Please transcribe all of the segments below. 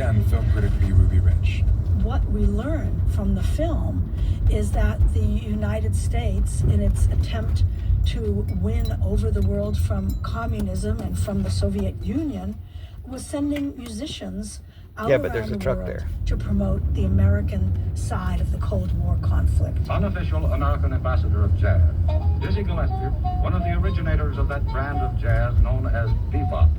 again film critic B. Ruby Rich. What we learn from the film is that the United States, in its attempt to win over the world from communism and from the Soviet Union, was sending musicians out around the world to promote the American side of the Cold War conflict. Unofficial American ambassador of jazz, Dizzy Gillespie, one of the originators of that brand of jazz known as bebop.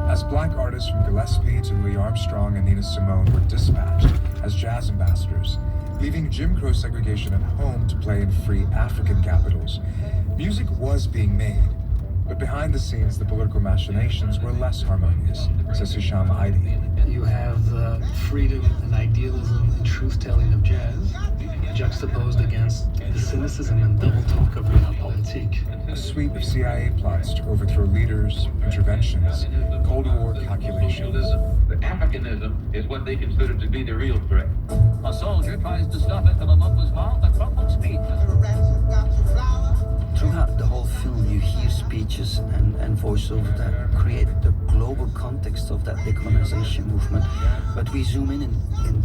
As black artists from Gillespie to Louis Armstrong and Nina Simone were dispatched as jazz ambassadors, leaving Jim Crow segregation at home to play in free African capitals, music was being made. But behind the scenes, the political machinations were less harmonious, says Hisham Aidi. You have freedom and idealism and truth-telling of jazz, juxtaposed against the cynicism and double talk of realpolitik. A suite of CIA plots to overthrow leaders, interventions, Cold War calculations. The Africanism is what they consider to be the real threat. A soldier tries to stuff into Lumumba's mouth a crumpled speech. Throughout the whole film, you hear speeches and voiceover that create the global context of that decolonization movement. But we zoom in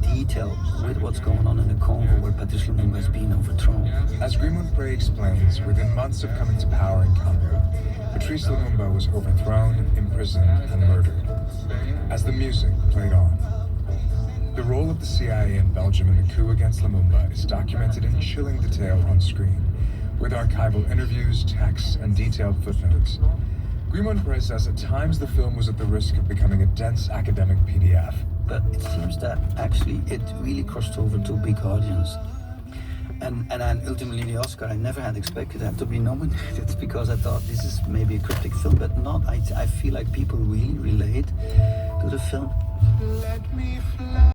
detail with what's going on in the Congo, where Patrice Lumumba has been overthrown. As Greenwood Prey explains, within months of coming to power in Congo, Patrice Lumumba was overthrown, imprisoned, and murdered. As the music played on, the role of the CIA in Belgium in the coup against Lumumba is documented in chilling detail on screen, with archival interviews, texts, and detailed footnotes. Greenwood Prey says at times the film was at the risk of becoming a dense academic PDF. But it seems that actually it really crossed over to big audience. And ultimately the Oscar, I never had expected that to be nominated because I thought this is maybe a cryptic film, but not. I feel like people really relate to the film. Let me